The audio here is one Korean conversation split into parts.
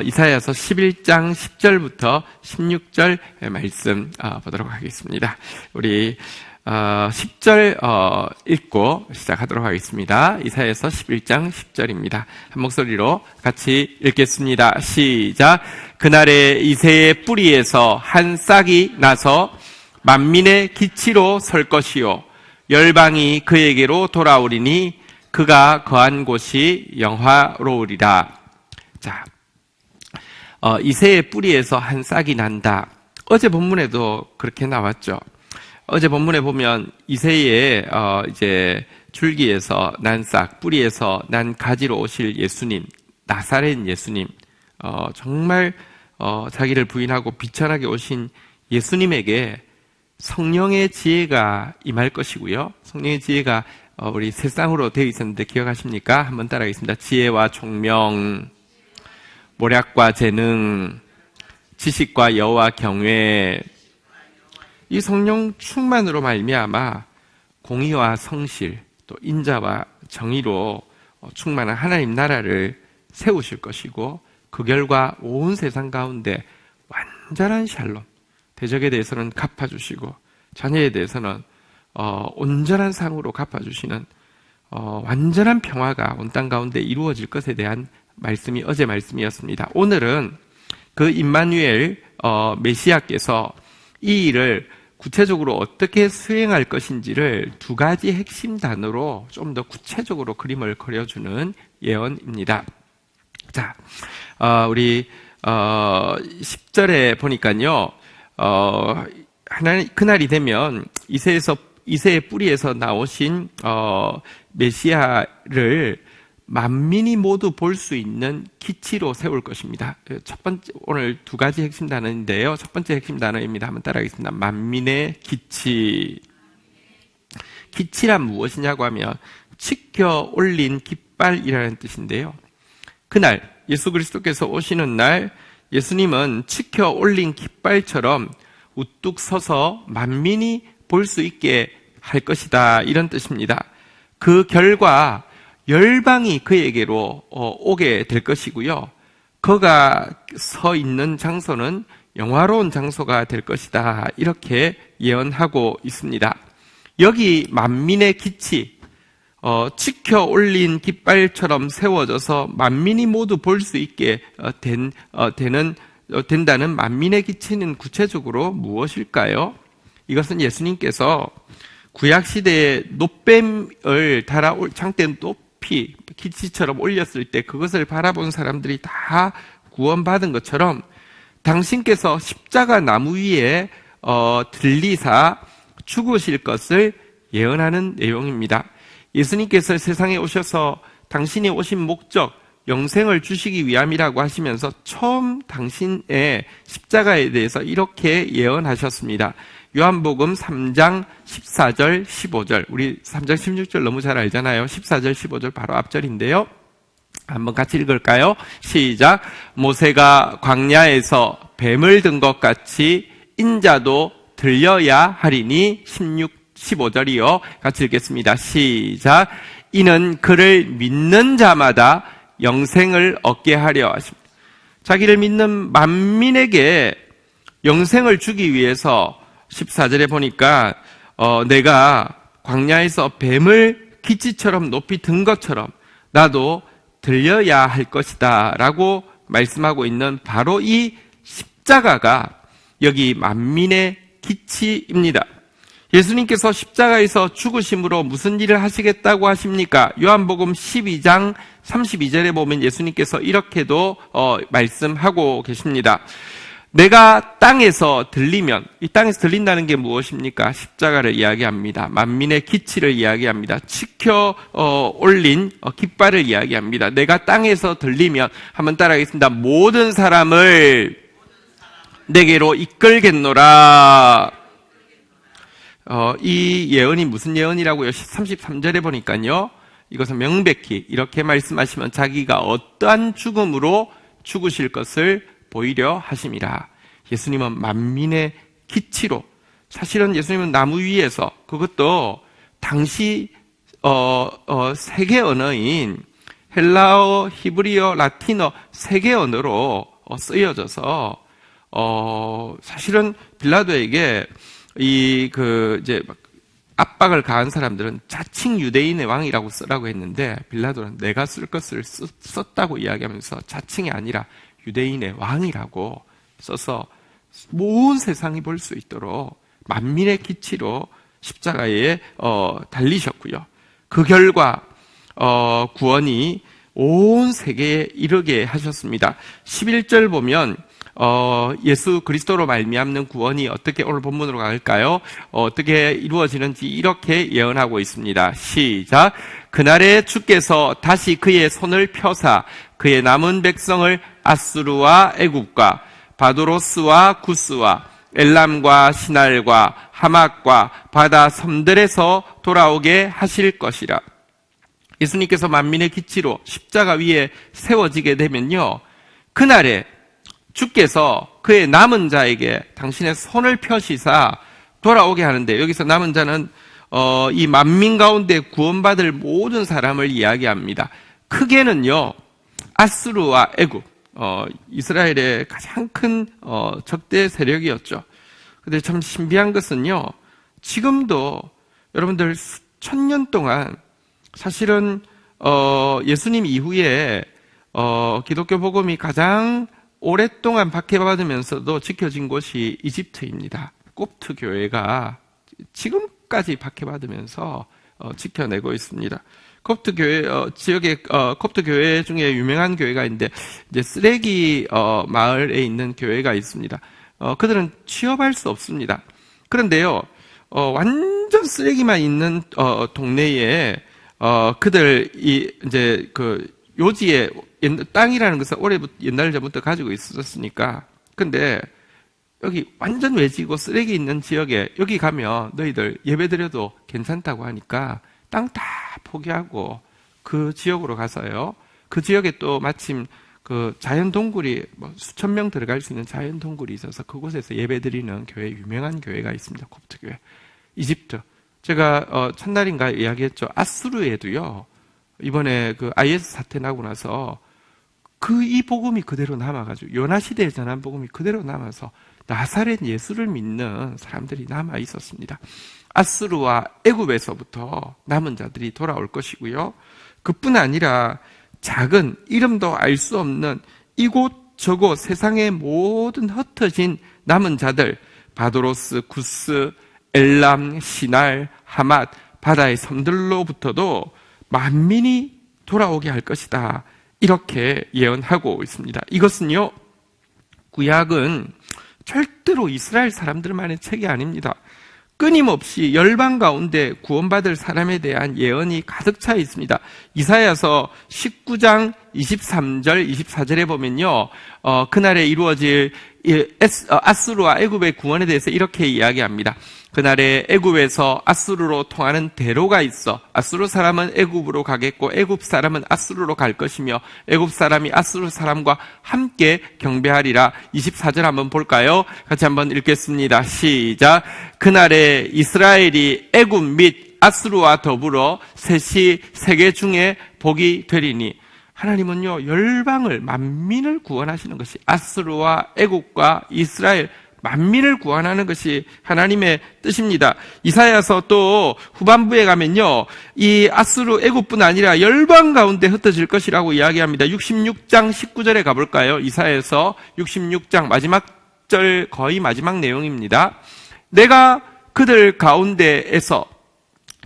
이사야서 11장 10절부터 16절 말씀 보도록 하겠습니다. 우리 10절 읽고 시작하도록 하겠습니다. 이사야서 11장 10절입니다. 한 목소리로 같이 읽겠습니다. 시작. 그날에 이새의 뿌리에서 한 싹이 나서 만민의 기치로 설 것이요 열방이 그에게로 돌아오리니 그가 거한 곳이 영화로우리라. 자, 이새의 뿌리에서 한 싹이 난다. 어제 본문에도 그렇게 나왔죠. 어제 본문에 보면 이새의 이제 줄기에서 난 싹, 뿌리에서 난 가지로 오실 예수님, 나사렛 예수님, 정말 자기를 부인하고 비천하게 오신 예수님에게 성령의 지혜가 임할 것이고요. 성령의 지혜가 우리 세 쌍으로 되어 있었는데 기억하십니까? 한번 따라하겠습니다. 지혜와 총명, 모략과 재능, 지식과 여호와 경외. 이 성령 충만으로 말미암아 공의와 성실, 또 인자와 정의로 충만한 하나님 나라를 세우실 것이고, 그 결과 온 세상 가운데 완전한 샬롬, 대적에 대해서는 갚아주시고 자녀에 대해서는 온전한 상으로 갚아주시는 완전한 평화가 온 땅 가운데 이루어질 것에 대한 말씀이 어제 말씀이었습니다. 오늘은 그 임마누엘 메시아께서 이 일을 구체적으로 어떻게 수행할 것인지를 두 가지 핵심 단어로 좀 더 구체적으로 그림을 그려주는 예언입니다. 자, 우리 10절에 보니까요, 하나님 그날이 되면 이새의 뿌리에서 나오신 메시아를 만민이 모두 볼 수 있는 기치로 세울 것입니다. 첫 번째, 오늘 두 가지 핵심 단어인데요. 첫 번째 핵심 단어입니다. 한번 따라하겠습니다. 만민의 기치. 기치란 무엇이냐고 하면 치켜 올린 깃발이라는 뜻인데요. 그날 예수 그리스도께서 오시는 날 예수님은 치켜 올린 깃발처럼 우뚝 서서 만민이 볼 수 있게 할 것이다, 이런 뜻입니다. 그 결과 열방이 그에게로 오게 될 것이고요. 그가 서 있는 장소는 영화로운 장소가 될 것이다, 이렇게 예언하고 있습니다. 여기 만민의 기치, 치켜 올린 깃발처럼 세워져서 만민이 모두 볼 수 있게 된다는 만민의 기치는 구체적으로 무엇일까요? 이것은 예수님께서 구약시대에 놋뱀을 달아 창대 높이 기치처럼 올렸을 때 그것을 바라본 사람들이 다 구원받은 것처럼 당신께서 십자가 나무 위에 들리사 죽으실 것을 예언하는 내용입니다. 예수님께서 세상에 오셔서 당신이 오신 목적, 영생을 주시기 위함이라고 하시면서 처음 당신의 십자가에 대해서 이렇게 예언하셨습니다. 요한복음 3장 14절 15절, 우리 3장 16절 너무 잘 알잖아요. 14절 15절 바로 앞절인데요. 한번 같이 읽을까요? 시작. 모세가 광야에서 뱀을 든 것 같이 인자도 들려야 하리니 15절이요. 같이 읽겠습니다. 시작. 이는 그를 믿는 자마다 영생을 얻게 하려 하십니다. 자기를 믿는 만민에게 영생을 주기 위해서 14절에 보니까 내가 광야에서 뱀을 기치처럼 높이 든 것처럼 나도 들려야 할 것이다 라고 말씀하고 있는 바로 이 십자가가 여기 만민의 기치입니다. 예수님께서 십자가에서 죽으심으로 무슨 일을 하시겠다고 하십니까? 요한복음 12장 32절에 보면 예수님께서 이렇게도 말씀하고 계십니다. 내가 땅에서 들리면, 이 땅에서 들린다는 게 무엇입니까? 십자가를 이야기합니다. 만민의 기치를 이야기합니다. 치켜 올린 깃발을 이야기합니다. 내가 땅에서 들리면, 한번 따라하겠습니다. 모든 사람을 내게로 이끌겠노라. 이 예언이 무슨 예언이라고요? 33절에 보니까요, 이것은 명백히 이렇게 말씀하시면 자기가 어떠한 죽음으로 죽으실 것을 보이려 하심이라. 예수님은 만민의 기치로, 사실은 예수님은 나무 위에서, 그것도 당시 세계 언어인 헬라어, 히브리어, 라틴어 세계 언어로 쓰여져서 사실은 빌라도에게 이제 압박을 가한 사람들은 자칭 유대인의 왕이라고 쓰라고 했는데 빌라도는 내가 쓸 것을 썼다고 이야기하면서 자칭이 아니라 유대인의 왕이라고 써서 온 세상이 볼 수 있도록 만민의 기치로 십자가에 달리셨고요. 그 결과 구원이 온 세계에 이르게 하셨습니다. 11절 보면 예수 그리스도로 말미암는 구원이 어떻게, 오늘 본문으로 갈까요? 어떻게 이루어지는지 이렇게 예언하고 있습니다. 시작. 그날에 주께서 다시 그의 손을 펴사 그의 남은 백성을 아수르와 애굽과 바도로스와 구스와 엘람과 시날과 하맛과 바다 섬들에서 돌아오게 하실 것이라. 예수님께서 만민의 기치로 십자가 위에 세워지게 되면요, 그날에 주께서 그의 남은 자에게 당신의 손을 펴시사 돌아오게 하는데, 여기서 남은 자는 이 만민 가운데 구원받을 모든 사람을 이야기합니다. 크게는요, 아수르와 애굽, 이스라엘의 가장 큰 적대 세력이었죠. 근데 참 신비한 것은요, 지금도 여러분들 수천 년 동안 사실은 예수님 이후에 기독교 복음이 가장 오랫동안 박해받으면서도 지켜진 곳이 이집트입니다. 콥트 교회가 지금까지 박해받으면서 지켜내고 있습니다. 콥트 교회 지역에 콥트 교회 중에 유명한 교회가 있는데, 이제 쓰레기 마을에 있는 교회가 있습니다. 그들은 취업할 수 없습니다. 그런데요, 완전 쓰레기만 있는 동네에 그들이 이제 그 요지에 땅이라는 것은 옛날 전부터 가지고 있었으니까. 근데 여기 완전 외지고 쓰레기 있는 지역에 여기 가면 너희들 예배드려도 괜찮다고 하니까 땅 다 포기하고 그 지역으로 가서요, 그 지역에 또 마침 그 자연 동굴이 수천 명 들어갈 수 있는 자연 동굴이 있어서 그곳에서 예배드리는 유명한 교회가 있습니다. 콥트 교회. 이집트. 제가 첫날인가 이야기했죠. 아수르에도요, 이번에 그 IS 사태 나고 나서 이 복음이 그대로 남아가지고, 요나 시대에 전한 복음이 그대로 남아서 나사렛 예수를 믿는 사람들이 남아 있었습니다. 아수르와 애굽에서부터 남은 자들이 돌아올 것이고요. 그뿐 아니라 작은, 이름도 알 수 없는 이곳 저곳 세상의 모든 흩어진 남은 자들, 바도로스, 구스, 엘람, 시날, 하맛, 바다의 섬들로부터도 만민이 돌아오게 할 것이다, 이렇게 예언하고 있습니다. 이것은요, 구약은 절대로 이스라엘 사람들만의 책이 아닙니다. 끊임없이 열방 가운데 구원받을 사람에 대한 예언이 가득 차 있습니다. 이사야서 19장 23절, 24절에 보면요, 그날에 이루어질 아수르와 애굽의 구원에 대해서 이렇게 이야기합니다. 그날에 애굽에서 아수르로 통하는 대로가 있어 아수르 사람은 애굽으로 가겠고 애굽 사람은 아수르로 갈 것이며 애굽 사람이 아수르 사람과 함께 경배하리라. 24절 한번 볼까요? 같이 한번 읽겠습니다. 시작. 그날에 이스라엘이 애굽 및 아수르와 더불어 셋이 세계 중에 복이 되리니. 하나님은요, 열방을, 만민을 구원하시는 것이, 아수르와 애굽과 이스라엘 만민을 구원하는 것이 하나님의 뜻입니다. 이사야서 또 후반부에 가면요, 이 아수르 애굽뿐 아니라 열방 가운데 흩어질 것이라고 이야기합니다. 66장 19절에 가볼까요? 이사야서 66장 마지막 절, 거의 마지막 내용입니다. 내가 그들 가운데에서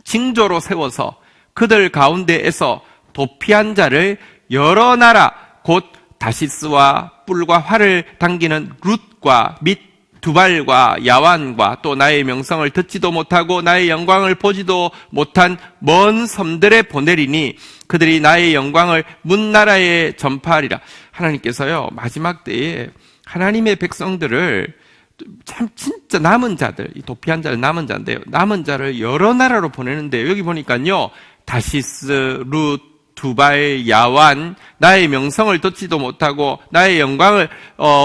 징조로 세워서 그들 가운데에서 도피한 자를 여러 나라 곧 다시스와 뿔과 활을 당기는 룻과 및 두발과 야완과 또 나의 명성을 듣지도 못하고 나의 영광을 보지도 못한 먼 섬들에 보내리니 그들이 나의 영광을 문 나라에 전파하리라. 하나님께서요, 마지막 때에 하나님의 백성들을 참 진짜 남은 자들, 이 도피한 자를 남은 자인데요, 남은 자를 여러 나라로 보내는데, 여기 보니까요, 다시스, 룻, 두발, 야완, 나의 명성을 듣지도 못하고 나의 영광을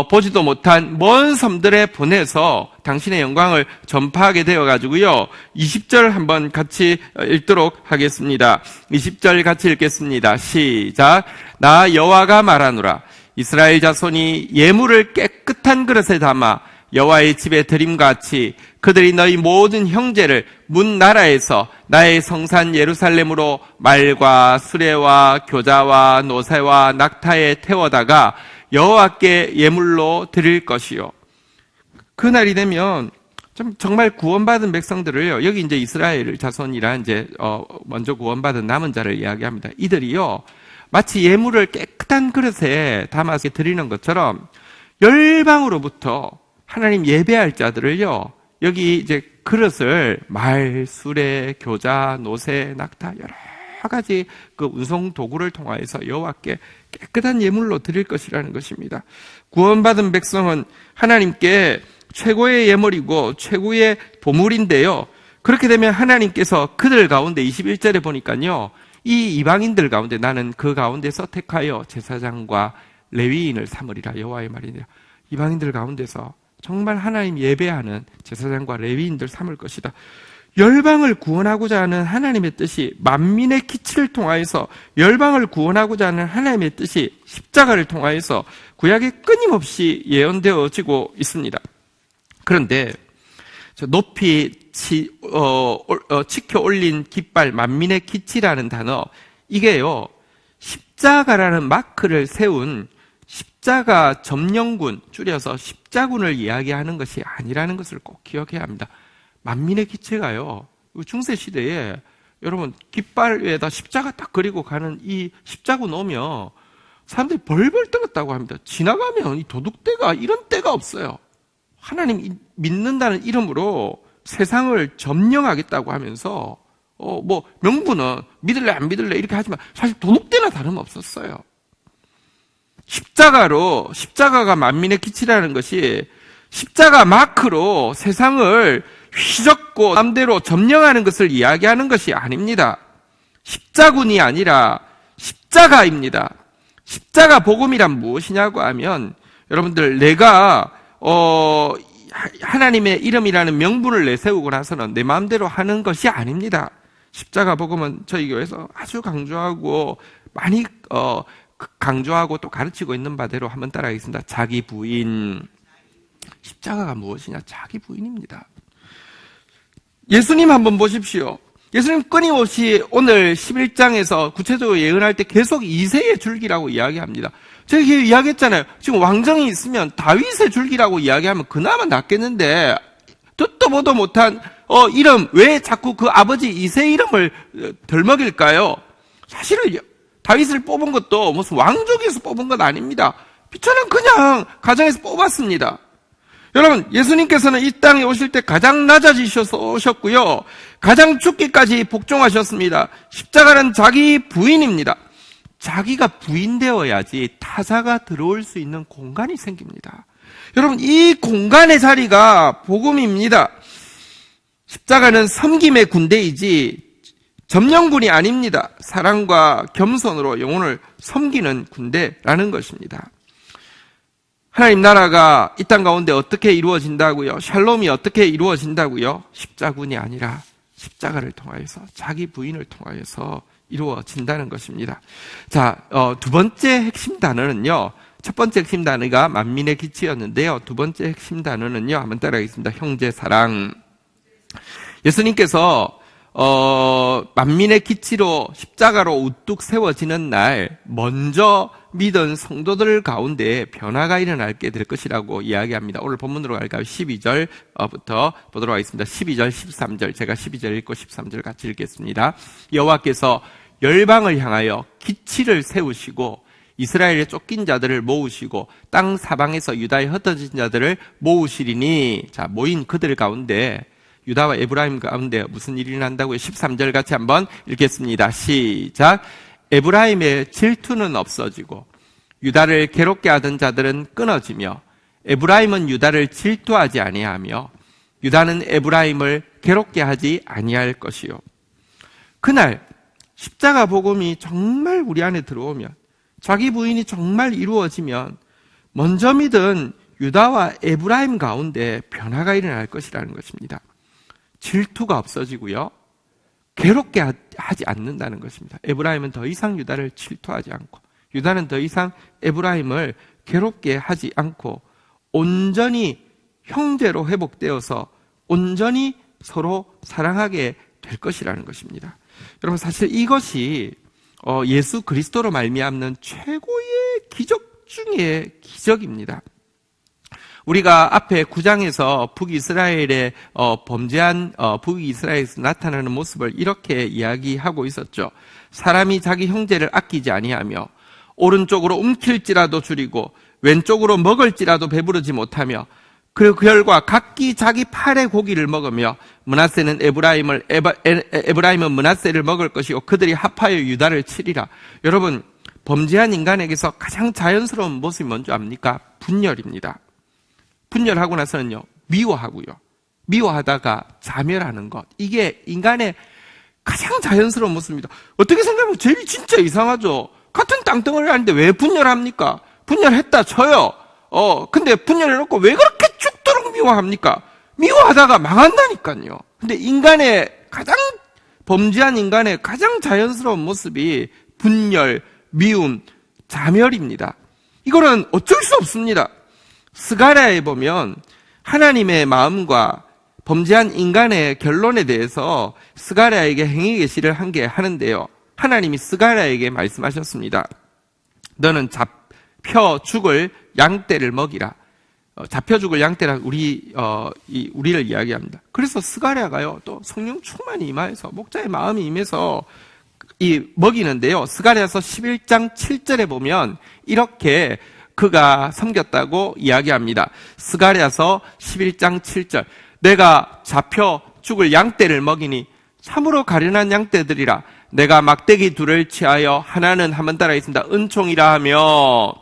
보지도 못한 먼 섬들에 보내서 당신의 영광을 전파하게 되어가지고요, 20절 한번 같이 읽도록 하겠습니다. 20절 같이 읽겠습니다. 시작. 나 여호와가 말하노라. 이스라엘 자손이 예물을 깨끗한 그릇에 담아 여호와의 집에 드림같이 그들이 너희 모든 형제를 문 나라에서 나의 성산 예루살렘으로 말과 수레와 교자와 노새와 낙타에 태워다가 여호와께 예물로 드릴 것이요. 그날이 되면 정말 구원받은 백성들을요, 여기 이제 이스라엘 자손이라 이제 먼저 구원받은 남은 자를 이야기합니다. 이들이요, 마치 예물을 깨끗한 그릇에 담아서 드리는 것처럼 열방으로부터 하나님 예배할 자들을요, 여기 이제 그릇을 말, 수레, 교자, 노새, 낙타 여러 가지 그 운송 도구를 통하여서 여호와께 깨끗한 예물로 드릴 것이라는 것입니다. 구원받은 백성은 하나님께 최고의 예물이고 최고의 보물인데요. 그렇게 되면 하나님께서 그들 가운데 21절에 보니까요, 이 이방인들 가운데 나는 그 가운데서 택하여 제사장과 레위인을 삼으리라. 여호와의 말이네요. 이방인들 가운데서 정말 하나님 예배하는 제사장과 레위인들 삼을 것이다. 열방을 구원하고자 하는 하나님의 뜻이, 만민의 기치를 통하여서 열방을 구원하고자 하는 하나님의 뜻이 십자가를 통하여서 구약에 끊임없이 예언되어지고 있습니다. 그런데 높이 치켜 올린 깃발, 만민의 기치라는 단어, 이게요, 십자가라는 마크를 세운 십자가 점령군, 줄여서 십자군을 이야기하는 것이 아니라는 것을 꼭 기억해야 합니다. 만민의 기체가요, 중세시대에 여러분 깃발 위에다 십자가 딱 그리고 가는 이 십자군 오면 사람들이 벌벌 떨었다고 합니다. 지나가면 이 도둑대가 이런 때가 없어요. 하나님 믿는다는 이름으로 세상을 점령하겠다고 하면서 명분은 믿을래 안 믿을래 이렇게 하지만 사실 도둑대나 다름없었어요. 십자가가 만민의 기치라는 것이 십자가 마크로 세상을 휘젓고 마음대로 점령하는 것을 이야기하는 것이 아닙니다. 십자군이 아니라 십자가입니다. 십자가 복음이란 무엇이냐고 하면, 여러분들, 내가 하나님의 이름이라는 명분을 내세우고 나서는 내 마음대로 하는 것이 아닙니다. 십자가 복음은 저희 교회에서 아주 강조하고 많이 강조하고 또 가르치고 있는 바대로 한번 따라하겠습니다. 자기 부인. 십자가가 무엇이냐? 자기 부인입니다. 예수님 한번 보십시오. 예수님 끊임없이 오늘 11장에서 구체적으로 예언할 때 계속 이새의 줄기라고 이야기합니다. 제가 이야기했잖아요. 지금 왕정이 있으면 다윗의 줄기라고 이야기하면 그나마 낫겠는데, 듣도 보도 못한 이름, 왜 자꾸 그 아버지 이새 이름을 덜 먹일까요? 사실은 다윗을 뽑은 것도 무슨 왕족에서 뽑은 건 아닙니다. 저는 그냥 가정에서 뽑았습니다. 여러분, 예수님께서는 이 땅에 오실 때 가장 낮아지셔서 오셨고요, 가장 죽기까지 복종하셨습니다. 십자가는 자기 부인입니다. 자기가 부인되어야지 타자가 들어올 수 있는 공간이 생깁니다. 여러분, 이 공간의 자리가 복음입니다. 십자가는 섬김의 군대이지 점령군이 아닙니다. 사랑과 겸손으로 영혼을 섬기는 군대라는 것입니다. 하나님 나라가 이 땅 가운데 어떻게 이루어진다고요? 샬롬이 어떻게 이루어진다고요? 십자군이 아니라 십자가를 통하여서, 자기 부인을 통하여서 이루어진다는 것입니다. 자, 두 번째 핵심 단어는요, 첫 번째 핵심 단어가 만민의 기치였는데요, 두 번째 핵심 단어는요, 한번 따라하겠습니다. 형제 사랑. 예수님께서 만민의 기치로 십자가로 우뚝 세워지는 날 먼저 믿은 성도들 가운데 변화가 일어나게 될 것이라고 이야기합니다. 오늘 본문으로 갈까요? 12절부터 보도록 하겠습니다. 12절, 13절. 제가 12절 읽고 13절 같이 읽겠습니다. 여호와께서 열방을 향하여 기치를 세우시고 이스라엘에 쫓긴 자들을 모으시고 땅 사방에서 유다에 흩어진 자들을 모으시리니, 자, 모인 그들 가운데 유다와 에브라임 가운데 무슨 일이 난다고요? 13절 같이 한번 읽겠습니다. 시작. 에브라임의 질투는 없어지고 유다를 괴롭게 하던 자들은 끊어지며 에브라임은 유다를 질투하지 아니하며 유다는 에브라임을 괴롭게 하지 아니할 것이요. 그날 십자가 복음이 정말 우리 안에 들어오면, 자기 부인이 정말 이루어지면 먼저 믿은 유다와 에브라임 가운데 변화가 일어날 것이라는 것입니다. 질투가 없어지고요, 괴롭게 하지 않는다는 것입니다. 에브라임은 더 이상 유다를 질투하지 않고 유다는 더 이상 에브라임을 괴롭게 하지 않고 온전히 형제로 회복되어서 온전히 서로 사랑하게 될 것이라는 것입니다. 여러분, 사실 이것이 예수 그리스도로 말미암는 최고의 기적 중의 기적입니다. 우리가 앞에 9장에서 북이스라엘의 범죄한 북이스라엘에서 나타나는 모습을 이렇게 이야기하고 있었죠. 사람이 자기 형제를 아끼지 아니하며 오른쪽으로 움킬지라도 줄이고 왼쪽으로 먹을지라도 배부르지 못하며 그 결과 각기 자기 팔의 고기를 먹으며 므낫세는 에브라임은 므낫세를 먹을 것이고 그들이 합하여 유다를 치리라. 여러분, 범죄한 인간에게서 가장 자연스러운 모습이 뭔지 압니까? 분열입니다. 분열하고 나서는요, 미워하고요. 미워하다가 자멸하는 것. 이게 인간의 가장 자연스러운 모습입니다. 어떻게 생각하면 죄이 진짜 이상하죠. 같은 땅덩어리를 하는데 왜 분열합니까? 분열했다 쳐요. 근데 분열해놓고 왜 그렇게 죽도록 미워합니까? 미워하다가 망한다니까요. 근데 범죄한 인간의 가장 자연스러운 모습이 분열, 미움, 자멸입니다. 이거는 어쩔 수 없습니다. 스가랴에 보면 하나님의 마음과 범죄한 인간의 결론에 대해서 스가랴에게 행위 계시를 한 게 하는데요. 하나님이 스가랴에게 말씀하셨습니다. 너는 잡혀 죽을 양떼를 먹이라. 잡혀 죽을 양떼라 우리를 이야기합니다. 그래서 스가랴가요, 또 성령 충만이 임하여서 목자의 마음이 임해서 먹이는데요. 스가랴서 11장 7절에 보면 이렇게 그가 섬겼다고 이야기합니다. 스가랴서 11장 7절. 내가 잡혀 죽을 양떼를 먹이니 참으로 가련한 양떼들이라. 내가 막대기 둘을 취하여 하나는 한번 따라하겠습니다. 은총이라 하며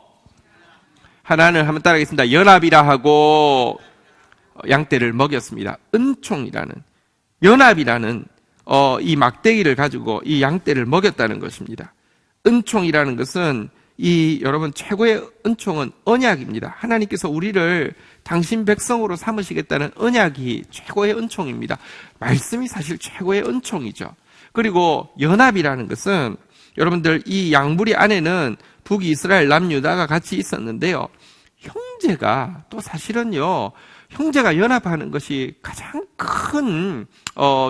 하나는 한번 따라하겠습니다. 연합이라 하고 양떼를 먹였습니다. 은총이라는, 연합이라는 이 막대기를 가지고 이 양떼를 먹였다는 것입니다. 은총이라는 것은 여러분, 최고의 은총은 언약입니다. 하나님께서 우리를 당신 백성으로 삼으시겠다는 언약이 최고의 은총입니다. 말씀이 사실 최고의 은총이죠. 그리고 연합이라는 것은 여러분들, 이 양부리 안에는 북이스라엘 남유다가 같이 있었는데요. 형제가 또 사실은요, 형제가 연합하는 것이 가장 큰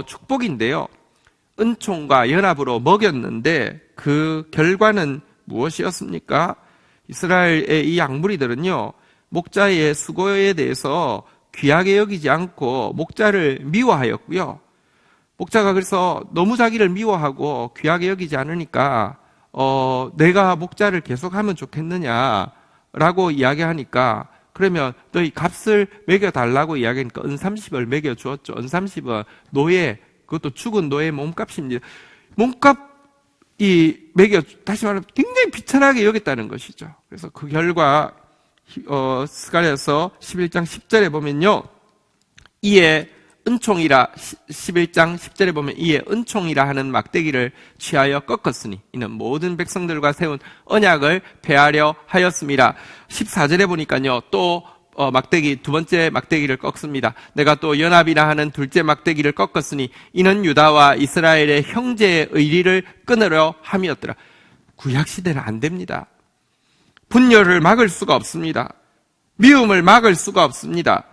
축복인데요. 은총과 연합으로 먹였는데 그 결과는 무엇이었습니까? 이스라엘의 이 양무리들은요, 목자의 수고에 대해서 귀하게 여기지 않고 목자를 미워하였고요. 목자가 그래서 너무 자기를 미워하고 귀하게 여기지 않으니까 내가 목자를 계속하면 좋겠느냐라고 이야기하니까, 그러면 너희 값을 매겨달라고 이야기하니까 은30을 매겨주었죠. 은30은 노예, 그것도 죽은 노예 몸값입니다. 다시 말하면 굉장히 비천하게 여겼다는 것이죠. 그래서 그 결과 스가랴서 11장 10절에 보면요, 이에 은총이라, 11장 10절에 보면 이에 은총이라 하는 막대기를 취하여 꺾었으니 이는 모든 백성들과 세운 언약을 폐하려 하였습니다. 14절에 보니까요, 또 두 번째 막대기를 꺾습니다. 내가 또 연합이라 하는 둘째 막대기를 꺾었으니 이는 유다와 이스라엘의 형제의 의리를 끊으려 함이었더라. 구약시대는 안 됩니다. 분열을 막을 수가 없습니다. 미움을 막을 수가 없습니다.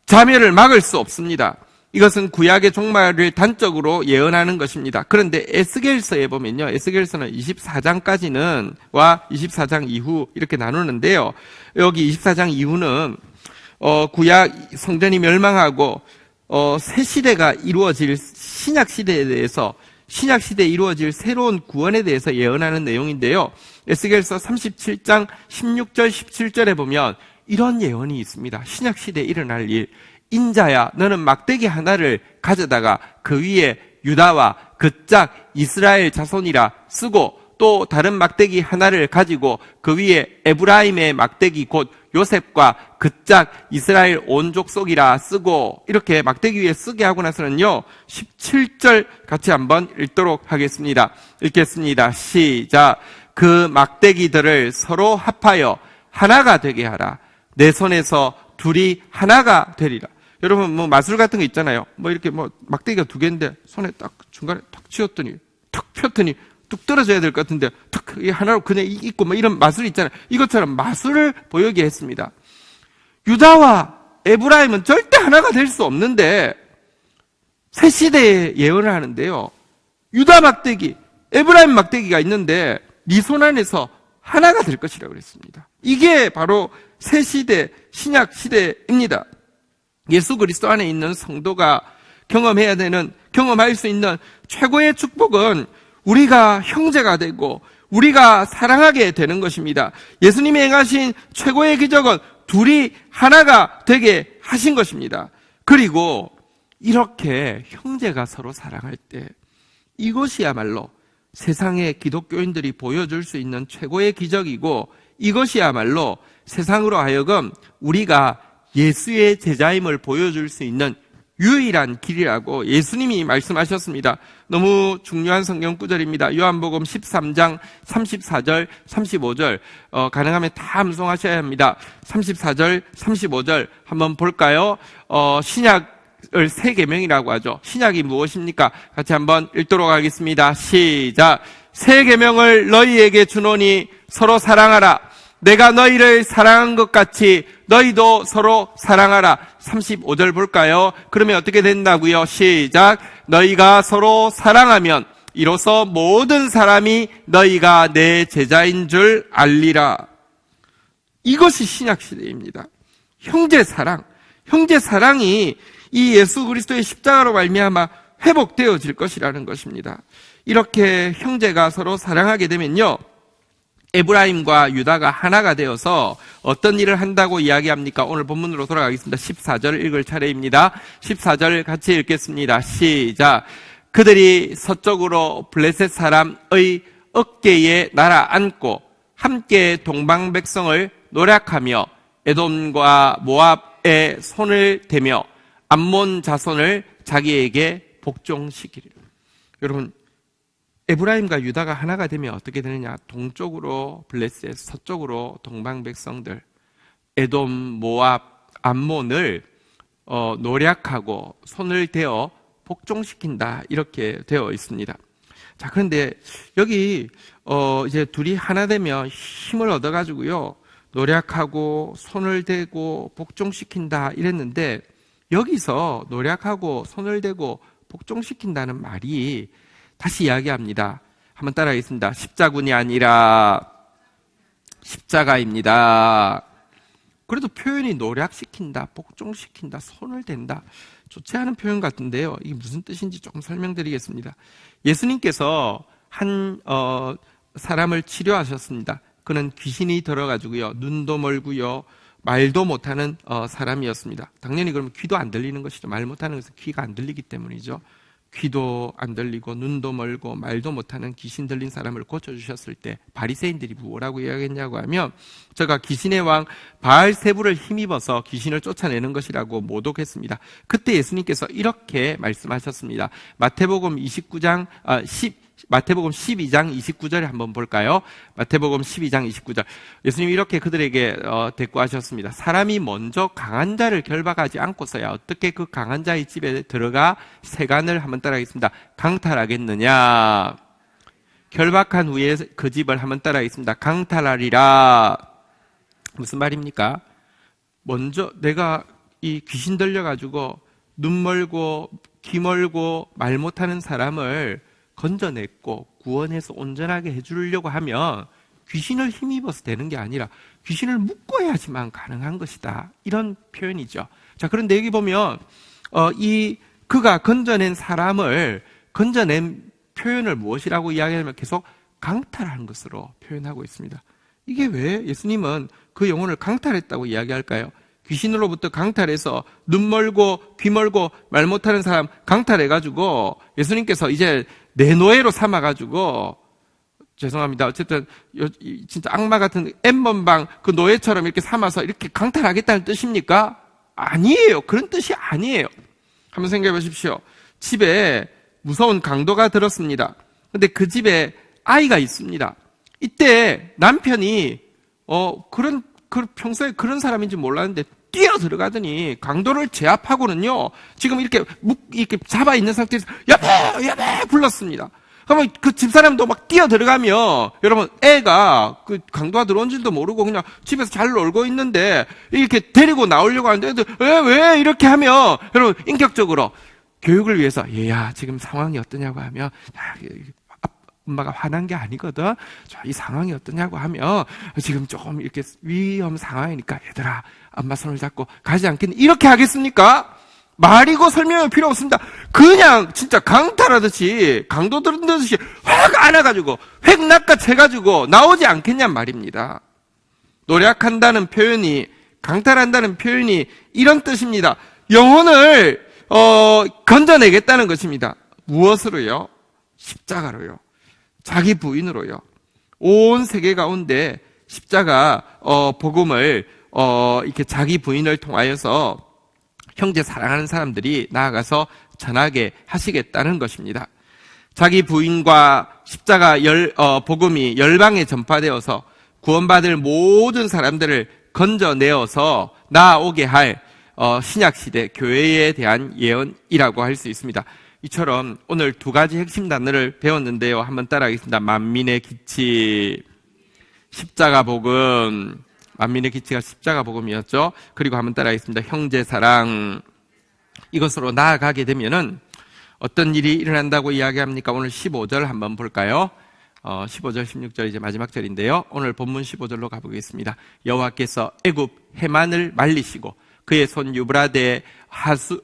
자멸을 막을 수 없습니다. 이것은 구약의 종말을 단적으로 예언하는 것입니다. 그런데 에스겔서에 보면요, 에스겔서는 24장까지는 와 24장 이후 이렇게 나누는데요. 여기 24장 이후는 구약 성전이 멸망하고 새 시대가 이루어질 신약 시대에 대해서, 신약 시대에 이루어질 새로운 구원에 대해서 예언하는 내용인데요. 에스겔서 37장 16절 17절에 보면 이런 예언이 있습니다. 신약 시대에 일어날 일. 인자야, 너는 막대기 하나를 가져다가 그 위에 유다와 그 짝 이스라엘 자손이라 쓰고, 또 다른 막대기 하나를 가지고 그 위에 에브라임의 막대기 곧 요셉과 그 짝 이스라엘 온 족속이라 쓰고, 이렇게 막대기 위에 쓰게 하고 나서는요, 17절 같이 한번 읽도록 하겠습니다. 읽겠습니다. 시작. 그 막대기들을 서로 합하여 하나가 되게 하라. 내 손에서 둘이 하나가 되리라. 여러분, 마술 같은 거 있잖아요. 이렇게 막대기가 두 개인데 손에 딱 중간에 탁 쥐었더니 탁 폈더니 뚝 떨어져야 될 것 같은데 탁 하나로 그냥 있고 뭐 이런 마술이 있잖아요. 이것처럼 마술을 보이게 했습니다. 유다와 에브라임은 절대 하나가 될 수 없는데 새 시대에 예언을 하는데요. 유다 막대기, 에브라임 막대기가 있는데 네 손 안에서 하나가 될 것이라고 그랬습니다. 이게 바로 새 시대, 신약 시대입니다. 예수 그리스도 안에 있는 성도가 경험할 수 있는 최고의 축복은 우리가 형제가 되고 우리가 사랑하게 되는 것입니다. 예수님이 행하신 최고의 기적은 둘이 하나가 되게 하신 것입니다. 그리고 이렇게 형제가 서로 사랑할 때 이것이야말로 세상의 기독교인들이 보여줄 수 있는 최고의 기적이고 이것이야말로 세상으로 하여금 우리가 예수의 제자임을 보여줄 수 있는 유일한 길이라고 예수님이 말씀하셨습니다. 너무 중요한 성경 구절입니다. 요한복음 13장 34절, 35절 가능하면 다 암송하셔야 합니다. 34절, 35절 한번 볼까요? 신약을 새 계명이라고 하죠. 신약이 무엇입니까? 같이 한번 읽도록 하겠습니다. 시작. 새 계명을 너희에게 주노니 서로 사랑하라. 내가 너희를 사랑한 것 같이 너희도 서로 사랑하라. 35절 볼까요? 그러면 어떻게 된다고요? 시작. 너희가 서로 사랑하면 이로써 모든 사람이 너희가 내 제자인 줄 알리라. 이것이 신약시대입니다. 형제 사랑이 이 예수 그리스도의 십자가로 말미암아 회복되어질 것이라는 것입니다. 이렇게 형제가 서로 사랑하게 되면요, 에브라임과 유다가 하나가 되어서 어떤 일을 한다고 이야기합니까? 오늘 본문으로 돌아가겠습니다. 14절 읽을 차례입니다. 14절 같이 읽겠습니다. 시작. 그들이 서쪽으로 블레셋 사람의 어깨에 날아앉고 함께 동방 백성을 노략하며 에돔과 모압의 손을 대며 암몬 자손을 자기에게 복종시키리라. 여러분, 에브라임과 유다가 하나가 되면 어떻게 되느냐? 동쪽으로 블레셋, 서쪽으로 동방 백성들, 에돔, 모압, 암몬을 노략하고 손을 대어 복종시킨다, 이렇게 되어 있습니다. 자, 그런데 여기 이제 둘이 하나 되면 힘을 얻어가지고요, 노략하고 손을 대고 복종시킨다 이랬는데, 여기서 노략하고 손을 대고 복종시킨다는 말이 다시 이야기합니다. 한번 따라하겠습니다. 십자군이 아니라 십자가입니다. 그래도 표현이 노략시킨다, 복종시킨다, 손을 댄다, 좋지 않은 표현 같은데요. 이게 무슨 뜻인지 조금 설명드리겠습니다. 예수님께서 한 사람을 치료하셨습니다. 그는 귀신이 들어가지고요, 눈도 멀고요, 말도 못하는 사람이었습니다. 당연히 그러면 귀도 안 들리는 것이죠. 말 못하는 것은 귀가 안 들리기 때문이죠. 귀도 안 들리고 눈도 멀고 말도 못하는 귀신 들린 사람을 고쳐주셨을 때 바리새인들이 뭐라고 이야기했냐고 하면, 저가 귀신의 왕 바알세부를 힘입어서 귀신을 쫓아내는 것이라고 모독했습니다. 그때 예수님께서 이렇게 말씀하셨습니다. 마태복음 12장 29절에 한번 볼까요? 마태복음 12장 29절. 예수님이 이렇게 그들에게 대꾸하셨습니다. 사람이 먼저 강한 자를 결박하지 않고서야 어떻게 그 강한 자의 집에 들어가 세간을, 한번 따라하겠습니다, 강탈하겠느냐? 결박한 후에 그 집을, 한번 따라하겠습니다, 강탈하리라. 무슨 말입니까? 먼저 내가 이 귀신 들려가지고 눈 멀고 귀 멀고 말 못하는 사람을 건져냈고 구원해서 온전하게 해주려고 하면 귀신을 힘입어서 되는 게 아니라 귀신을 묶어야지만 가능한 것이다, 이런 표현이죠. 자, 그런데 여기 보면 그가 건져낸 사람을, 건져낸 표현을 무엇이라고 이야기하면 계속 강탈한 것으로 표현하고 있습니다. 이게 왜 예수님은 그 영혼을 강탈했다고 이야기할까요? 귀신으로부터 강탈해서 눈 멀고 귀 멀고 말 못하는 사람 강탈해가지고 예수님께서 이제 내 노예로 삼아가지고, 죄송합니다, 어쨌든 진짜 악마 같은 엠번방 그 노예처럼 이렇게 삼아서 이렇게 강탈하겠다는 뜻입니까? 아니에요. 그런 뜻이 아니에요. 한번 생각해 보십시오. 집에 무서운 강도가 들었습니다. 근데 그 집에 아이가 있습니다. 이때 남편이 평소에 그런 사람인지 몰랐는데 뛰어 들어가더니 강도를 제압하고는요, 지금 이렇게 잡아 있는 상태에서 여보 불렀습니다. 그러면 그 집사람도 막 뛰어 들어가며, 여러분, 애가 그 강도가 들어온 줄도 모르고 그냥 집에서 잘 놀고 있는데, 이렇게 데리고 나오려고 하는데, 애들, 왜? 이렇게 하면, 여러분, 인격적으로 교육을 위해서, 얘야, 지금 상황이 어떠냐고 하면, 엄마가 화난 게 아니거든. 이 상황이 어떠냐고 하면, 지금 조금 이렇게 위험 상황이니까, 얘들아, 엄마 손을 잡고 가지 않겠니? 이렇게 하겠습니까? 말이고 설명이 필요 없습니다. 그냥 진짜 강탈하듯이, 강도 들듯이 확 안아가지고, 획 낚아채가지고 나오지 않겠냔 말입니다. 노력한다는 표현이, 강탈한다는 표현이 이런 뜻입니다. 영혼을, 건져내겠다는 것입니다. 무엇으로요? 십자가로요. 자기 부인으로요. 온 세계 가운데 십자가 복음을 이렇게 자기 부인을 통하여서 형제 사랑하는 사람들이 나아가서 전하게 하시겠다는 것입니다. 자기 부인과 십자가 복음이 열방에 전파되어서 구원받을 모든 사람들을 건져내어서 나아오게 할 신약시대 교회에 대한 예언이라고 할 수 있습니다. 이처럼 오늘 두 가지 핵심 단어를 배웠는데요. 한번 따라하겠습니다. 만민의 기치, 십자가 복음. 만민의 기치가 십자가 복음이었죠. 그리고 한번 따라하겠습니다. 형제 사랑. 이것으로 나아가게 되면은 어떤 일이 일어난다고 이야기합니까? 오늘 15절 한번 볼까요? 15절, 16절 이제 마지막 절인데요. 오늘 본문 15절로 가보겠습니다. 여호와께서 애굽 해만을 말리시고 그의 손을 유브라데 하수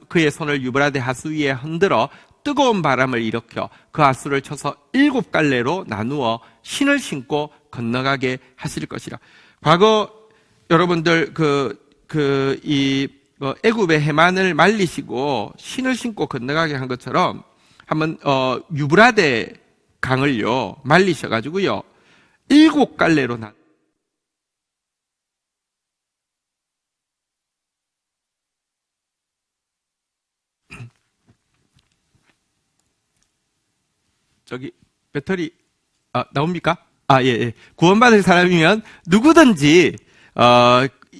위에 흔들어 뜨거운 바람을 일으켜 그 하수를 쳐서 7갈래로 나누어 신을 신고 건너가게 하실 것이라. 과거 여러분들 애굽의 해만을 말리시고 신을 신고 건너가게 한 것처럼 한번 유브라데 강을요 말리셔가지고요 7갈래로 저기 배터리 나옵니까? 예. 구원받을 사람이면 누구든지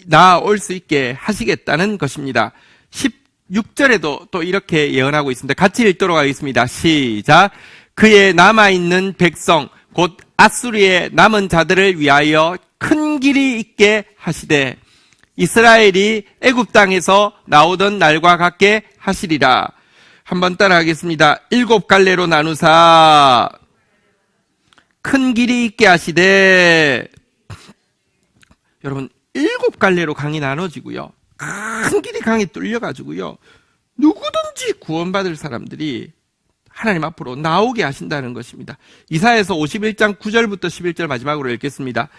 나올 수 있게 하시겠다는 것입니다. 16절에도 또 이렇게 예언하고 있습니다. 같이 읽도록 하겠습니다. 시작. 그의 남아있는 백성 곧 아수르의 남은 자들을 위하여 큰 길이 있게 하시되 이스라엘이 애굽 땅에서 나오던 날과 같게 하시리라. 한번 따라하겠습니다. 7갈래로 나누사 큰 길이 있게 하시되, 여러분 7갈래로 강이 나눠지고요. 큰 길이 강이 뚫려가지고요. 누구든지 구원받을 사람들이 하나님 앞으로 나오게 하신다는 것입니다. 이사야서 51장 9절부터 11절 마지막으로 읽겠습니다.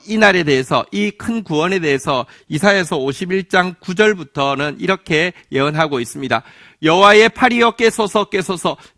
이 날에 대해서, 이 큰 구원에 대해서 이사야서 51장 9절부터는 이렇게 예언하고 있습니다. 여호와의 팔이여 깨소서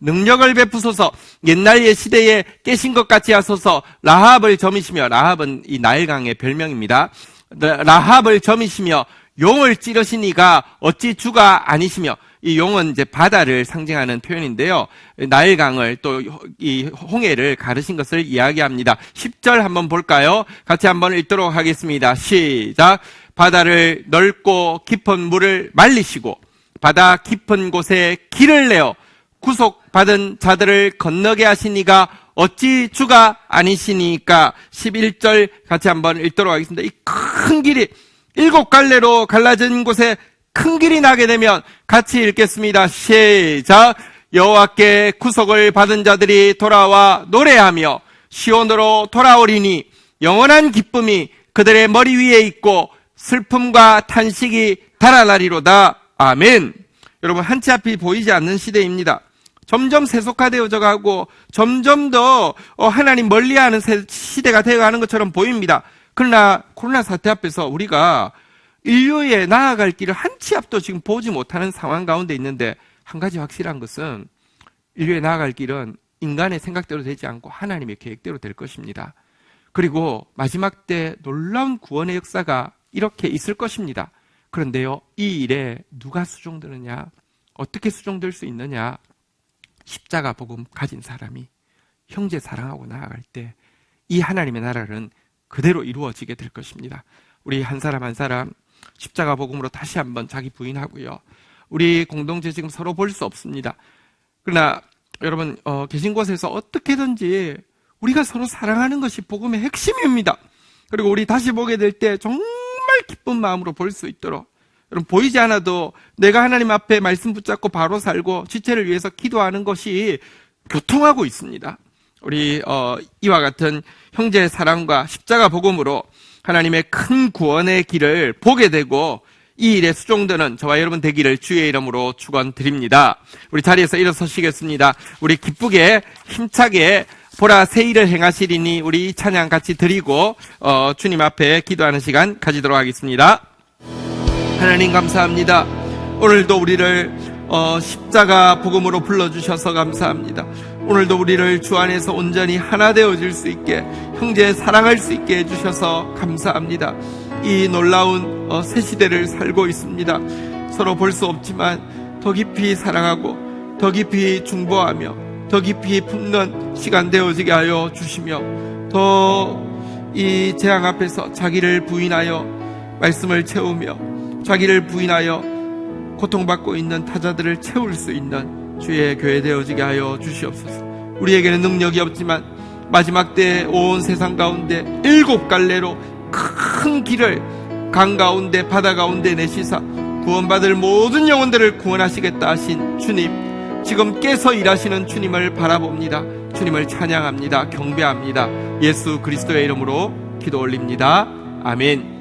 능력을 베푸소서 옛날 시대에 깨신 것 같이 하소서 라합을 점이시며, 라합은 이 나일강의 별명입니다. 라합을 점이시며 용을 찌르신 이가 어찌 주가 아니시며, 이 용은 이제 바다를 상징하는 표현인데요. 나일강을 또 이 홍해를 가르신 것을 이야기합니다. 10절 한번 볼까요? 같이 한번 읽도록 하겠습니다. 시작. 바다를 넓고 깊은 물을 말리시고 바다 깊은 곳에 길을 내어 구속받은 자들을 건너게 하신 이가 어찌 주가 아니시니까. 11절 같이 한번 읽도록 하겠습니다. 이 큰 길이 7갈래로 갈라진 곳에 큰 길이 나게 되면 같이 읽겠습니다. 시작. 여호와께 구속을 받은 자들이 돌아와 노래하며 시온으로 돌아오리니 영원한 기쁨이 그들의 머리 위에 있고 슬픔과 탄식이 달아나리로다. 아멘. 여러분, 한치 앞이 보이지 않는 시대입니다. 점점 세속화되어져 가고 점점 더 하나님 멀리하는 시대가 되어가는 것처럼 보입니다. 그러나 코로나 사태 앞에서 우리가 인류에 나아갈 길을 한치 앞도 지금 보지 못하는 상황 가운데 있는데, 한 가지 확실한 것은 인류에 나아갈 길은 인간의 생각대로 되지 않고 하나님의 계획대로 될 것입니다. 그리고 마지막 때 놀라운 구원의 역사가 이렇게 있을 것입니다. 그런데요, 이 일에 누가 수종되느냐, 어떻게 수종될 수 있느냐, 십자가 복음 가진 사람이 형제 사랑하고 나아갈 때 이 하나님의 나라는 그대로 이루어지게 될 것입니다. 우리 한 사람 한 사람 십자가 복음으로 다시 한번 자기 부인하고요. 우리 공동체 지금 서로 볼 수 없습니다. 그러나 여러분 계신 곳에서 어떻게든지 우리가 서로 사랑하는 것이 복음의 핵심입니다. 그리고 우리 다시 보게 될 때 정말 기쁜 마음으로 볼 수 있도록, 여러분 보이지 않아도 내가 하나님 앞에 말씀 붙잡고 바로 살고 지체를 위해서 기도하는 것이 교통하고 있습니다. 우리 이와 같은 형제의 사랑과 십자가 복음으로 하나님의 큰 구원의 길을 보게 되고 이 일에 수종되는 저와 여러분 되기를 주의 이름으로 축원드립니다. 우리 자리에서 일어서시겠습니다. 우리 기쁘게 힘차게 보라 새 일을 행하시리니 우리 찬양 같이 드리고 주님 앞에 기도하는 시간 가지도록 하겠습니다. 하나님 감사합니다. 오늘도 우리를 십자가 복음으로 불러주셔서 감사합니다. 오늘도 우리를 주 안에서 온전히 하나 되어질 수 있게, 형제 사랑할 수 있게 해주셔서 감사합니다. 이 놀라운 새 시대를 살고 있습니다. 서로 볼 수 없지만 더 깊이 사랑하고 더 깊이 중보하며 더 깊이 품는 시간 되어지게 하여 주시며, 더 이 재앙 앞에서 자기를 부인하여 말씀을 채우며 자기를 부인하여 고통받고 있는 타자들을 채울 수 있는 주의 교회 되어지게 하여 주시옵소서. 우리에게는 능력이 없지만 마지막 때 온 세상 가운데 7갈래로 큰 길을 강 가운데 바다 가운데 내시사 구원받을 모든 영혼들을 구원하시겠다 하신 주님, 지금 깨서 일하시는 주님을 바라봅니다. 주님을 찬양합니다. 경배합니다. 예수 그리스도의 이름으로 기도 올립니다. 아멘.